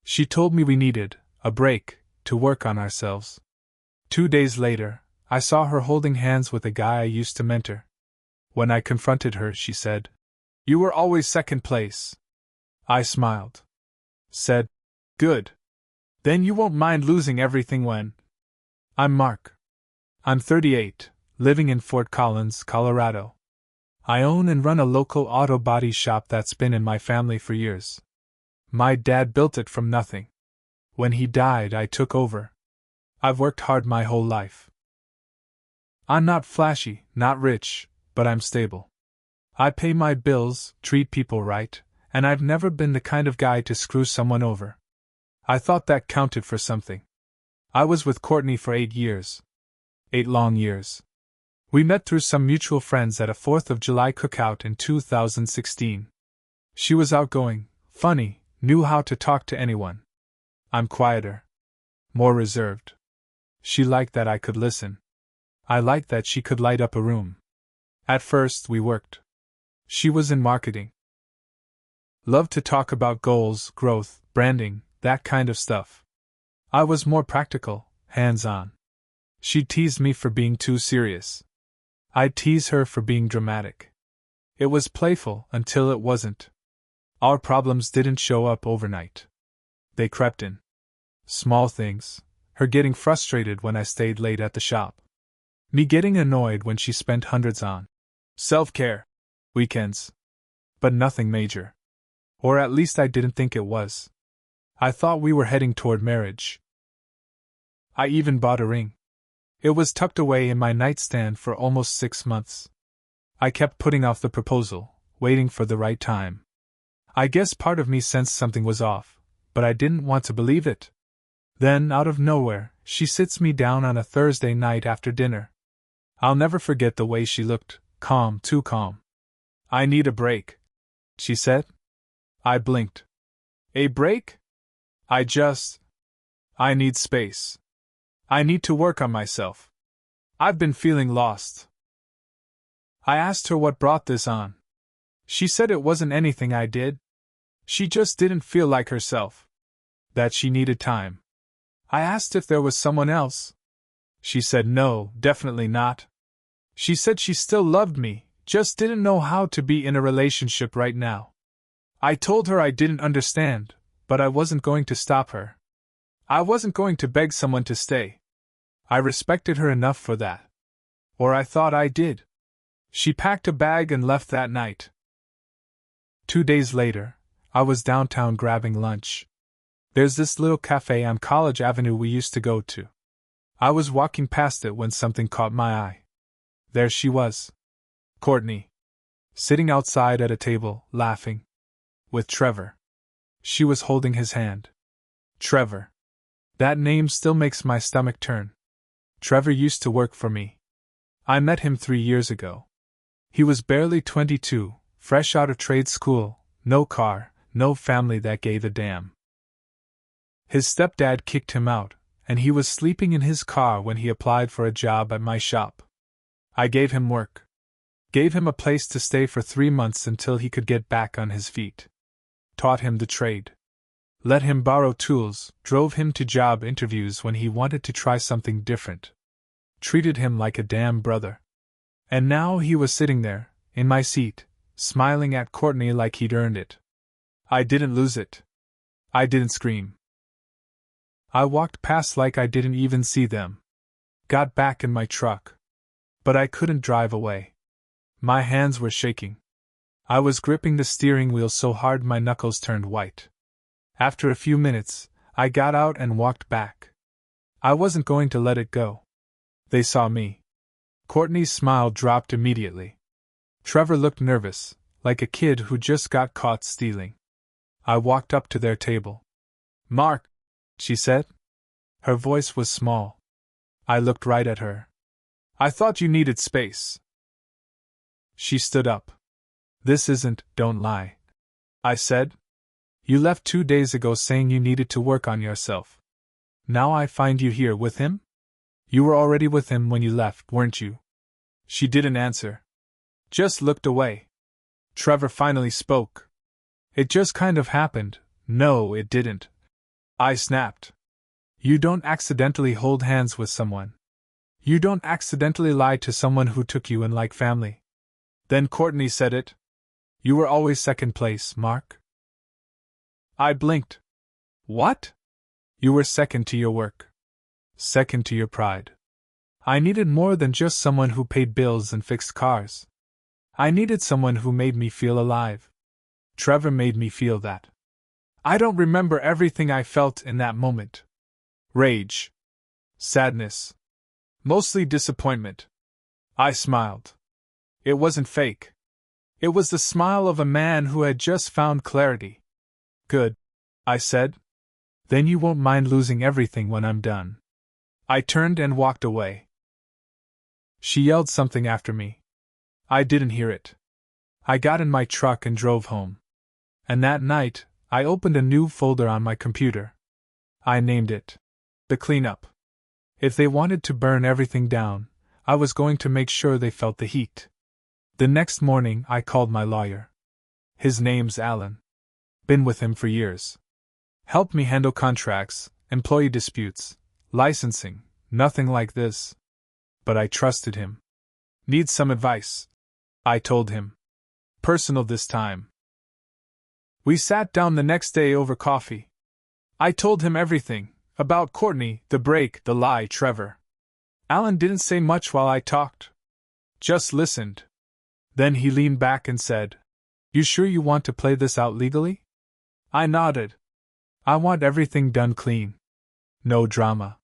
She told me we needed a break to work on ourselves. 2 days later, I saw her holding hands with a guy I used to mentor. When I confronted her, she said, "You were always second place." I smiled. Said, "Good. Then you won't mind losing everything when..." I'm Mark. I'm 38, living in Fort Collins, Colorado. I own and run a local auto body shop that's been in my family for years. My dad built it from nothing. When he died, I took over. I've worked hard my whole life. I'm not flashy, not rich, but I'm stable. I pay my bills, treat people right, and I've never been the kind of guy to screw someone over. I thought that counted for something. I was with Courtney for 8 years. 8 long years. We met through some mutual friends at a 4th of July cookout in 2016. She was outgoing, funny, knew how to talk to anyone. I'm quieter. More reserved. She liked that I could listen. I liked that she could light up a room. At first, we worked. She was in marketing. Loved to talk about goals, growth, branding, that kind of stuff. I was more practical, hands-on. She'd tease me for being too serious. I'd tease her for being dramatic. It was playful until it wasn't. Our problems didn't show up overnight. They crept in. Small things, her getting frustrated when I stayed late at the shop. Me getting annoyed when she spent hundreds on self-care, weekends. But nothing major. Or at least I didn't think it was. I thought we were heading toward marriage. I even bought a ring. It was tucked away in my nightstand for almost 6 months. I kept putting off the proposal, waiting for the right time. I guess part of me sensed something was off, but I didn't want to believe it. Then, out of nowhere, she sits me down on a Thursday night after dinner. I'll never forget the way she looked, calm, too calm. "I need a break," she said. I blinked. "A break? I need space. I need to work on myself. I've been feeling lost." I asked her what brought this on. She said it wasn't anything I did. She just didn't feel like herself. That she needed time. I asked if there was someone else. She said no, definitely not. She said she still loved me, just didn't know how to be in a relationship right now. I told her I didn't understand, but I wasn't going to stop her. I wasn't going to beg someone to stay. I respected her enough for that. Or I thought I did. She packed a bag and left that night. 2 days later, I was downtown grabbing lunch. There's this little cafe on College Avenue we used to go to. I was walking past it when something caught my eye. There she was. Courtney. Sitting outside at a table, laughing. With Trevor. She was holding his hand. Trevor. That name still makes my stomach turn. Trevor used to work for me. I met him 3 years ago. He was barely 22, fresh out of trade school, no car, no family that gave a damn. His stepdad kicked him out, and he was sleeping in his car when he applied for a job at my shop. I gave him work. Gave him a place to stay for 3 months until he could get back on his feet. Taught him the trade. Let him borrow tools, drove him to job interviews when he wanted to try something different. Treated him like a damn brother. And now he was sitting there, in my seat, smiling at Courtney like he'd earned it. I didn't lose it. I didn't scream. I walked past like I didn't even see them. Got back in my truck. But I couldn't drive away. My hands were shaking. I was gripping the steering wheel so hard my knuckles turned white. After a few minutes, I got out and walked back. I wasn't going to let it go. They saw me. Courtney's smile dropped immediately. Trevor looked nervous, like a kid who just got caught stealing. I walked up to their table. "Mark," she said. Her voice was small. I looked right at her. "I thought you needed space." She stood up. "This isn't, don't lie," I said. "You left 2 days ago saying you needed to work on yourself. Now I find you here with him? You were already with him when you left, weren't you?" She didn't answer. Just looked away. Trevor finally spoke. "It just kind of happened." "No, it didn't," I snapped. You don't accidentally hold hands with someone. You don't accidentally lie to someone who took you in like family. Then Courtney said it. You were always second place, Mark. I blinked. What? You were second to your work. Second to your pride. I needed more than just someone who paid bills and fixed cars. I needed someone who made me feel alive. Trevor made me feel that. I don't remember everything I felt in that moment. Rage. Sadness. Mostly disappointment. I smiled. It wasn't fake. It was the smile of a man who had just found clarity. Good, I said. Then you won't mind losing everything when I'm done. I turned and walked away. She yelled something after me. I didn't hear it. I got in my truck and drove home. And that night, I opened a new folder on my computer. I named it The Cleanup. If they wanted to burn everything down, I was going to make sure they felt the heat. The next morning, I called my lawyer. His name's Alan. Been with him for years. Helped me handle contracts, employee disputes, licensing, nothing like this. But I trusted him. Need some advice, I told him. Personal this time. We sat down the next day over coffee. I told him everything, about Courtney, the break, the lie, Trevor. Alan didn't say much while I talked. Just listened. Then he leaned back and said, You sure you want to play this out legally? I nodded. I want everything done clean. No drama.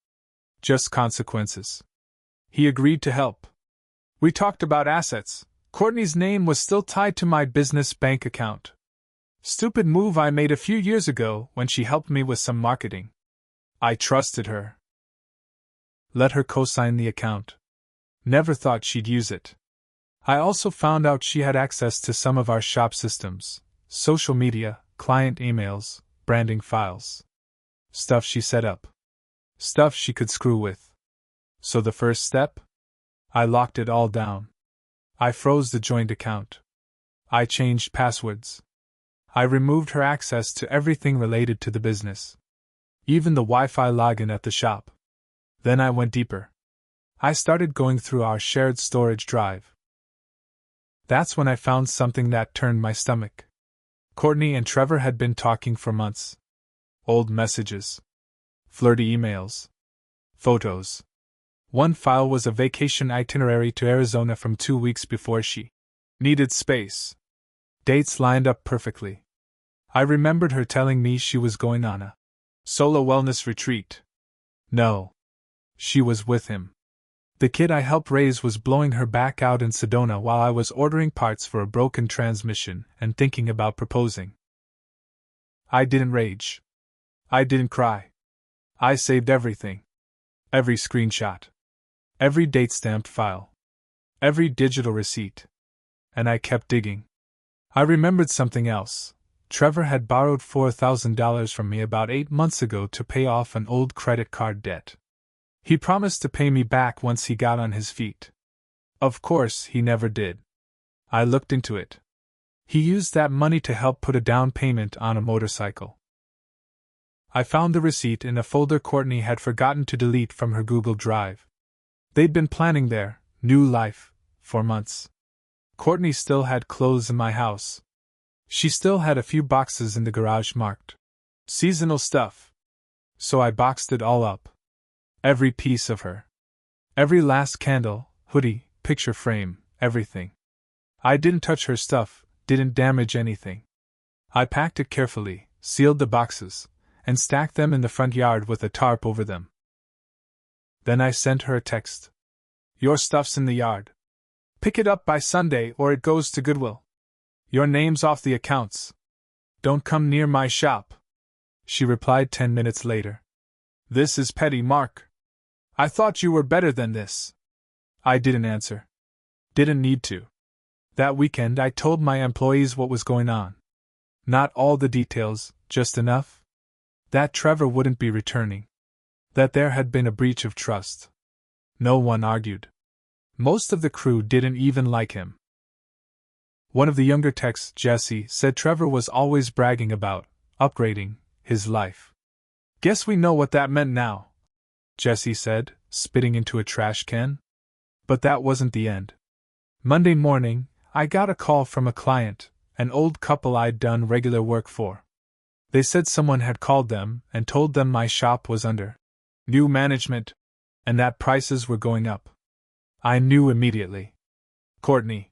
Just consequences. He agreed to help. We talked about assets. Courtney's name was still tied to my business bank account. Stupid move I made a few years ago when she helped me with some marketing. I trusted her. Let her co-sign the account. Never thought she'd use it. I also found out she had access to some of our shop systems, social media, client emails, branding files. Stuff she set up. Stuff she could screw with. So the first step? I locked it all down. I froze the joint account. I changed passwords. I removed her access to everything related to the business. Even the Wi-Fi login at the shop. Then I went deeper. I started going through our shared storage drive. That's when I found something that turned my stomach. Courtney and Trevor had been talking for months. Old messages. Flirty emails. Photos. One file was a vacation itinerary to Arizona from 2 weeks before she needed space. Dates lined up perfectly. I remembered her telling me she was going on a solo wellness retreat. No. She was with him. The kid I helped raise was blowing her back out in Sedona while I was ordering parts for a broken transmission and thinking about proposing. I didn't rage. I didn't cry. I saved everything. Every screenshot. Every date-stamped file. Every digital receipt. And I kept digging. I remembered something else. Trevor had borrowed $4,000 from me about 8 months ago to pay off an old credit card debt. He promised to pay me back once he got on his feet. Of course, he never did. I looked into it. He used that money to help put a down payment on a motorcycle. I found the receipt in a folder Courtney had forgotten to delete from her Google Drive. They'd been planning their new life for months. Courtney still had clothes in my house. She still had a few boxes in the garage marked seasonal stuff. So I boxed it all up. Every piece of her. Every last candle, hoodie, picture frame, everything. I didn't touch her stuff, didn't damage anything. I packed it carefully, sealed the boxes, and stacked them in the front yard with a tarp over them. Then I sent her a text. Your stuff's in the yard. Pick it up by Sunday or it goes to Goodwill. Your name's off the accounts. Don't come near my shop. She replied 10 minutes later. This is petty, Mark. I thought you were better than this. I didn't answer. Didn't need to. That weekend I told my employees what was going on. Not all the details, just enough. That Trevor wouldn't be returning. That there had been a breach of trust. No one argued. Most of the crew didn't even like him. One of the younger techs, Jesse, said Trevor was always bragging about upgrading his life. Guess we know what that meant now, Jessie said, spitting into a trash can. But that wasn't the end. Monday morning, I got a call from a client, an old couple I'd done regular work for. They said someone had called them and told them my shop was under new management, and that prices were going up. I knew immediately. Courtney.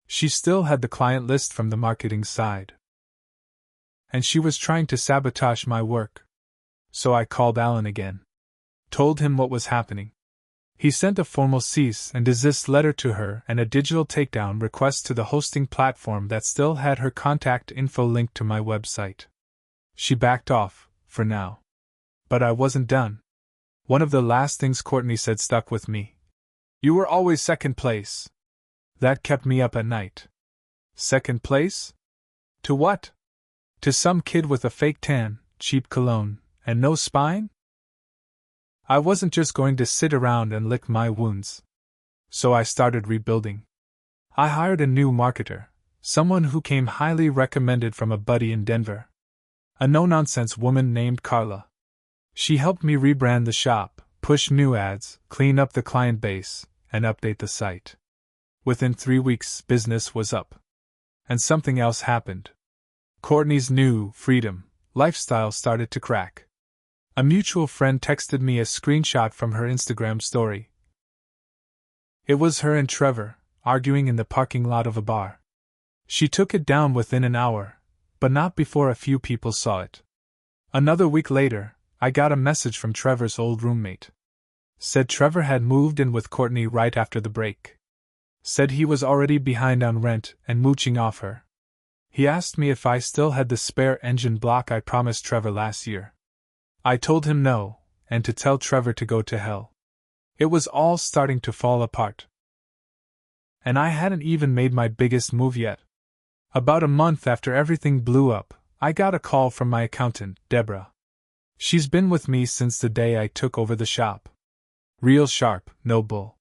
She still had the client list from the marketing side. And she was trying to sabotage my work. So I called Alan again. Told him what was happening. He sent a formal cease and desist letter to her and a digital takedown request to the hosting platform that still had her contact info linked to my website. She backed off, for now. But I wasn't done. One of the last things Courtney said stuck with me. You were always second place. That kept me up at night. Second place? To what? To some kid with a fake tan, cheap cologne, and no spine? I wasn't just going to sit around and lick my wounds. So I started rebuilding. I hired a new marketer, someone who came highly recommended from a buddy in Denver. A no-nonsense woman named Carla. She helped me rebrand the shop, push new ads, clean up the client base, and update the site. Within 3 weeks, business was up. And something else happened. Courtney's new freedom lifestyle started to crack. A mutual friend texted me a screenshot from her Instagram story. It was her and Trevor, arguing in the parking lot of a bar. She took it down within an hour, but not before a few people saw it. Another week later, I got a message from Trevor's old roommate. Said Trevor had moved in with Courtney right after the break. Said he was already behind on rent and mooching off her. He asked me if I still had the spare engine block I promised Trevor last year. I told him no, and to tell Trevor to go to hell. It was all starting to fall apart. And I hadn't even made my biggest move yet. About a month after everything blew up, I got a call from my accountant, Deborah. She's been with me since the day I took over the shop. Real sharp, no bull.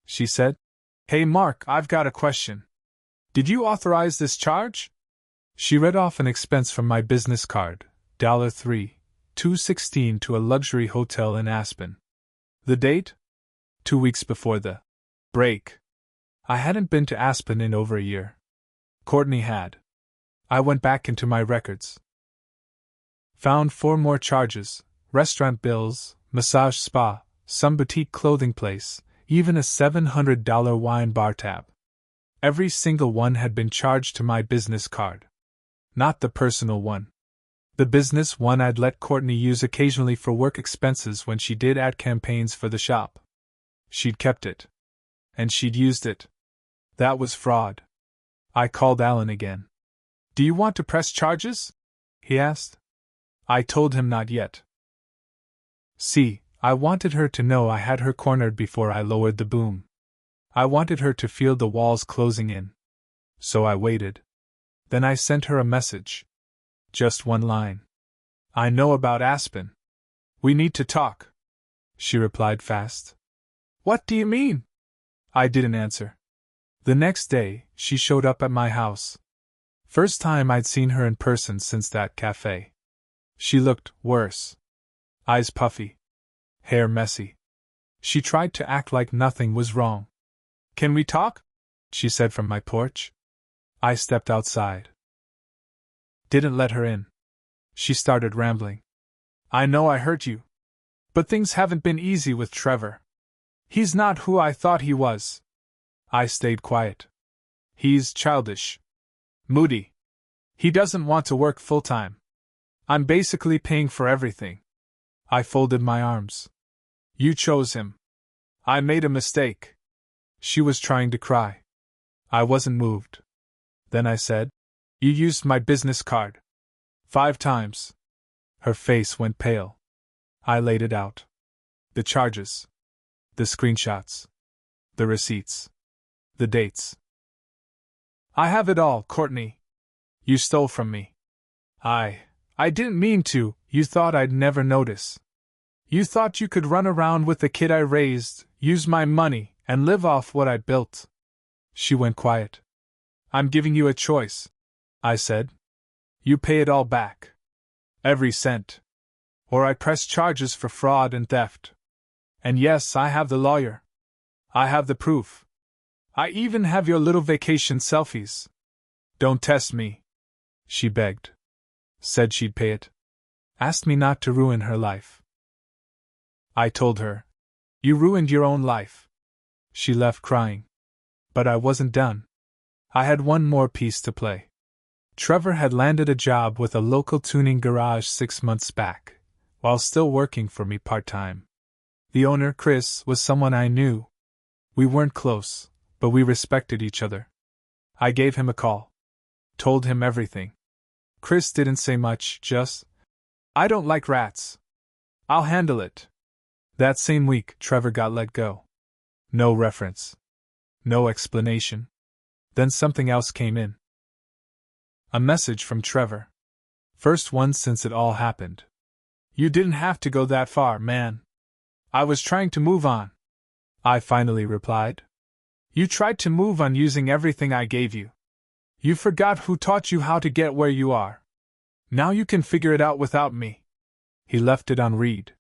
She said, "Hey Mark, I've got a question. Did you authorize this charge?" She read off an expense from my business card, $3,216 to a luxury hotel in Aspen. The date? 2 weeks before the break. I hadn't been to Aspen in over a year. Courtney had. I went back into my records. Found 4 more charges, restaurant bills, massage spa, some boutique clothing place, even a $700 wine bar tab. Every single one had been charged to my business card. Not the personal one. The business one I'd let Courtney use occasionally for work expenses when she did ad campaigns for the shop. She'd kept it. And she'd used it. That was fraud. I called Alan again. "Do you want to press charges?" he asked. I told him not yet. See, I wanted her to know I had her cornered before I lowered the boom. I wanted her to feel the walls closing in. So I waited. Then I sent her a message. Just one line. "I know about Aspen. We need to talk." She replied fast. "What do you mean?" I didn't answer. The next day, she showed up at my house. First time I'd seen her in person since that cafe. She looked worse. Eyes puffy. Hair messy. She tried to act like nothing was wrong. "Can we talk?" she said from my porch. I stepped outside. Didn't let her in. She started rambling. "I know I hurt you. But things haven't been easy with Trevor. He's not who I thought he was." I stayed quiet. "He's childish. Moody. He doesn't want to work full-time. I'm basically paying for everything." I folded my arms. "You chose him. I made a mistake." She was trying to cry. I wasn't moved. Then I said, "You used my business card 5 times. Her face went pale. I laid it out. The charges. The screenshots. The receipts. The dates. "I have it all, Courtney. You stole from me." I didn't mean to. You thought I'd never notice. You thought you could run around with the kid I raised, use my money, and live off what I built." She went quiet. "I'm giving you a choice," I said. "You pay it all back. Every cent. or I press charges for fraud and theft. And yes, I have the lawyer. I have the proof. I even have your little vacation selfies. Don't test me. She begged. Said she'd pay it. Asked me not to ruin her life. I told her. You ruined your own life. She left crying. But I wasn't done. I had one more piece to play. Trevor had landed a job with a local tuning garage 6 months back, while still working for me part-time. The owner, Chris, was someone I knew. We weren't close, but we respected each other. I gave him a call. Told him everything. Chris didn't say much, just, I don't like rats. I'll handle it. That same week, Trevor got let go. No reference. No explanation. Then something else came in. A message from Trevor. First one since it all happened. You didn't have to go that far, man. I was trying to move on. I finally replied. You tried to move on using everything I gave you. You forgot who taught you how to get where you are. Now you can figure it out without me. He left it on read.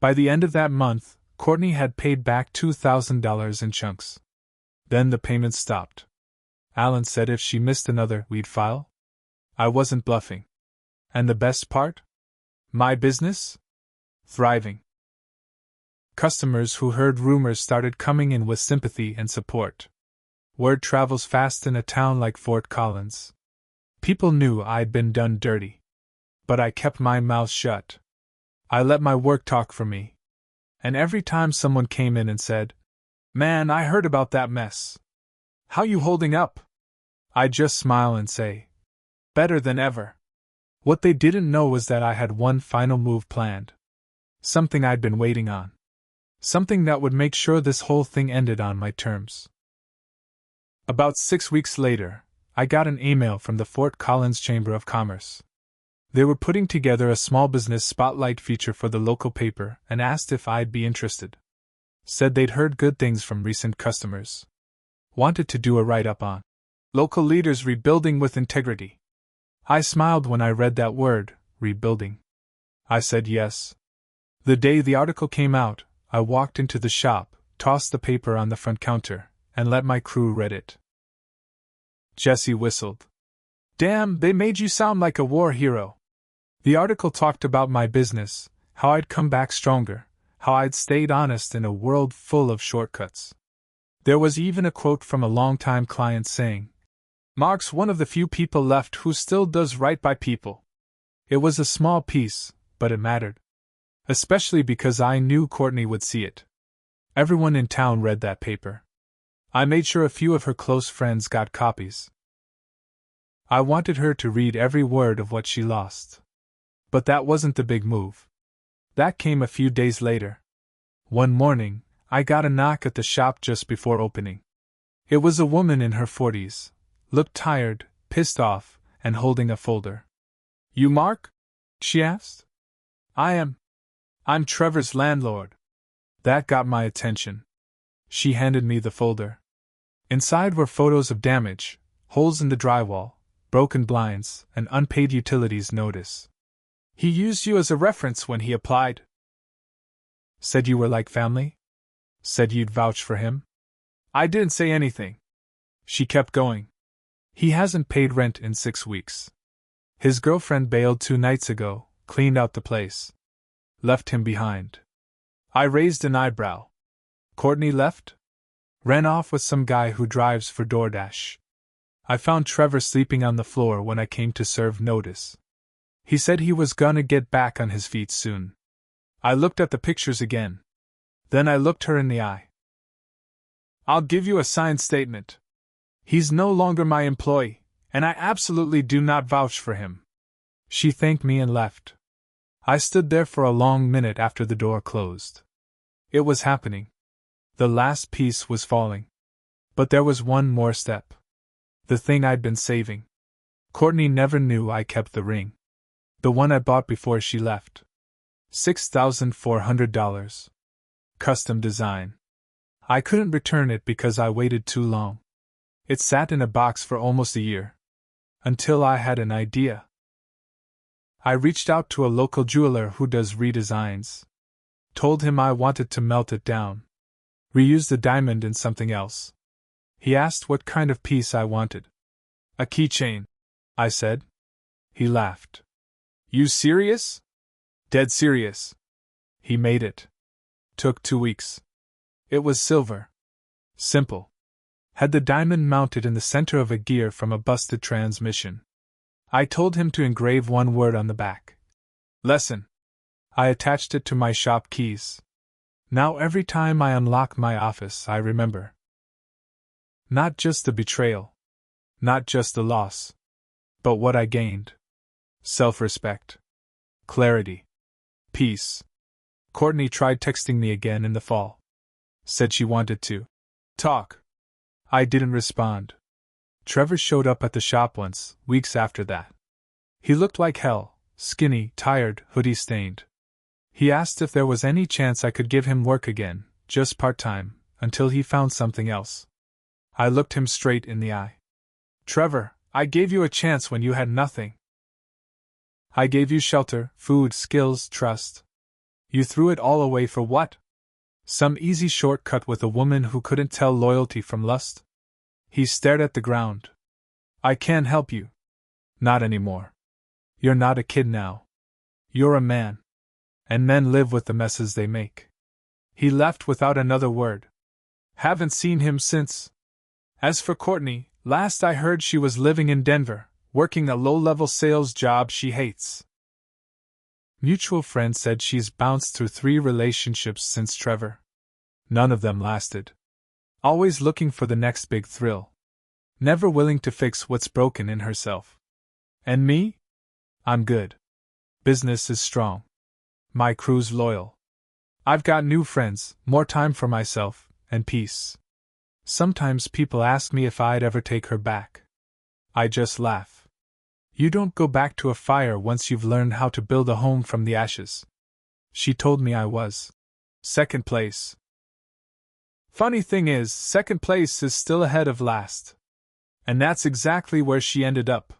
By the end of that month, Courtney had paid back $2,000 in chunks. Then the payments stopped. Alan said if she missed another, we'd file. I wasn't bluffing. And the best part? My business? Thriving. Customers who heard rumors started coming in with sympathy and support. Word travels fast in a town like Fort Collins. People knew I'd been done dirty. But I kept my mouth shut. I let my work talk for me. And every time someone came in and said, Man, I heard about that mess. How you holding up? I'd just smile and say, Better than ever. What they didn't know was that I had one final move planned. Something I'd been waiting on. Something that would make sure this whole thing ended on my terms. About 6 weeks later, I got an email from the Fort Collins Chamber of Commerce. They were putting together a small business spotlight feature for the local paper and asked if I'd be interested. Said they'd heard good things from recent customers. Wanted to do a write-up on local leaders rebuilding with integrity. I smiled when I read that word, rebuilding. I said yes. The day the article came out, I walked into the shop, tossed the paper on the front counter, and let my crew read it. Jesse whistled. Damn, they made you sound like a war hero. The article talked about my business, how I'd come back stronger, how I'd stayed honest in a world full of shortcuts. There was even a quote from a longtime client saying, Mark's one of the few people left who still does right by people. It was a small piece, but it mattered. Especially because I knew Courtney would see it. Everyone in town read that paper. I made sure a few of her close friends got copies. I wanted her to read every word of what she lost. But that wasn't the big move. That came a few days later. One morning, I got a knock at the shop just before opening. It was a woman in her 40s, looked tired, pissed off, and holding a folder. You Mark? She asked. I am. I'm Trevor's landlord. That got my attention. She handed me the folder. Inside were photos of damage, holes in the drywall, broken blinds, and unpaid utilities notice. He used you as a reference when he applied. Said you were like family? Said you'd vouch for him? I didn't say anything. She kept going. He hasn't paid rent in 6 weeks. His girlfriend bailed 2 nights ago, cleaned out the place. Left him behind. I raised an eyebrow. Courtney left? Ran off with some guy who drives for DoorDash. I found Trevor sleeping on the floor when I came to serve notice. He said he was gonna get back on his feet soon. I looked at the pictures again. Then I looked her in the eye. I'll give you a signed statement. He's no longer my employee, and I absolutely do not vouch for him. She thanked me and left. I stood there for a long minute after the door closed. It was happening. The last piece was falling. But there was one more step. The thing I'd been saving. Courtney never knew I kept the ring. The one I bought before she left. $6,400. Custom design. I couldn't return it because I waited too long. It sat in a box for almost a year. Until I had an idea. I reached out to a local jeweler who does redesigns. Told him I wanted to melt it down. Reuse the diamond in something else. He asked what kind of piece I wanted. A keychain, I said. He laughed. You serious? Dead serious. He made it. Took 2 weeks. It was silver. Simple. Had the diamond mounted in the center of a gear from a busted transmission. I told him to engrave one word on the back. Lesson. I attached it to my shop keys. Now every time I unlock my office, I remember. Not just the betrayal. Not just the loss. But what I gained. Self-respect. Clarity. Peace. Courtney tried texting me again in the fall. Said she wanted to talk. I didn't respond. Trevor showed up at the shop once, weeks after that. He looked like hell, skinny, tired, hoodie-stained. He asked if there was any chance I could give him work again, just part-time, until he found something else. I looked him straight in the eye. Trevor, I gave you a chance when you had nothing. I gave you shelter, food, skills, trust. You threw it all away for what? Some easy shortcut with a woman who couldn't tell loyalty from lust? He stared at the ground. I can't help you. Not anymore. You're not a kid now. You're a man. And men live with the messes they make. He left without another word. Haven't seen him since. As for Courtney, last I heard she was living in Denver, working a low-level sales job she hates. Mutual friend said she's bounced through 3 relationships since Trevor. None of them lasted. Always looking for the next big thrill. Never willing to fix what's broken in herself. And me? I'm good. Business is strong. My crew's loyal. I've got new friends, more time for myself, and peace. Sometimes people ask me if I'd ever take her back. I just laugh. You don't go back to a fire once you've learned how to build a home from the ashes. She told me I was second place. Funny thing is, second place is still ahead of last. And that's exactly where she ended up.